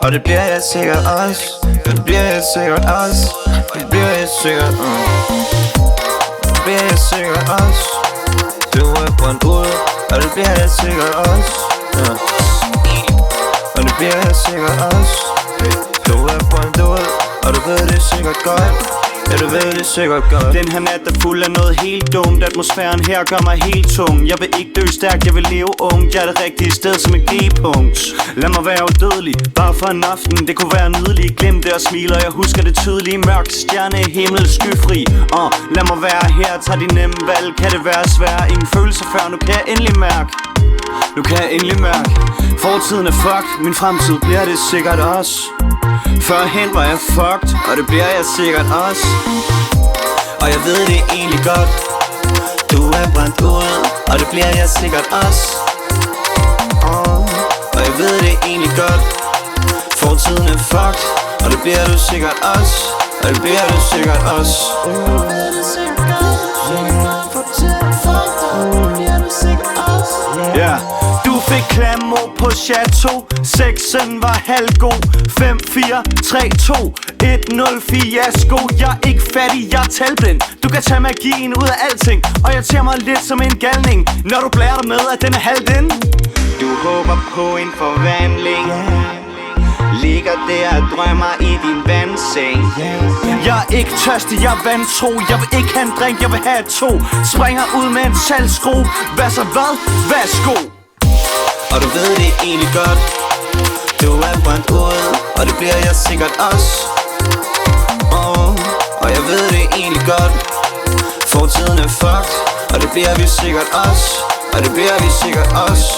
og det bliver jeg sikkert også. Det bliver jeg sikkert også. Det bliver jeg sikkert Det bliver jeg sikkert også. Du er brændt ud, og det bliver jeg sikkert også. Og det bliver jeg sikkert også. Du er brændt ud, og du ved det sikkert godt. Ja, du ved det sikkert godt. Den her nat er fuld af noget helt dumt. Atmosfæren her gør mig helt tung. Jeg vil ikke dø stærkt, jeg vil leve ung. Jeg er det rigtige sted som et G-punkt. Lad mig være udødelig, bare for en aften. Det kunne være nydeligt, glem det og smile. Og jeg husker det tydelige, mørk stjerne, himmel, skyfri. Lad mig være her, tag de nemme valg. Kan det være svært? Ingen følelser før, nu kan jeg endelig mærke. Nu kan jeg endelig mærke. Fortiden er fucked, min fremtid bliver det sikkert også. Førhen var jeg fucked, og det bliver jeg sikkert også. Og jeg ved det egentlig godt. Du er brændt ud, og det bliver jeg sikkert også. Og jeg ved det egentlig godt. Fortiden er fucked, og det bliver du sikkert også. Og det bliver du sikkert også. Ja, du fik klamo på chateau. Sexen var halvgod. 5, 4, 3, 2, 1, 0, fiasko. Jeg er ikke fattig, jeg er talblind. Du kan tage magien ud af alting, og jeg tager mig lidt som en galning, når du blærer dig med, at den er halvt ind. Du håber på en forvandling. Ligger der og drømmer i din vandseng. Jeg er ikke tørstig, jeg er vantro. Jeg vil ikke have en drink, jeg vil have to. Springer ud med en salgskro. Hvad så hvad? Værsgo. Og du ved det egentlig godt. Du er brændt ud, og det bliver jeg sikkert også. Og jeg ved det egentlig godt. Fortiden er fucked, og det bliver vi sikkert også. Og det bliver vi sikkert også.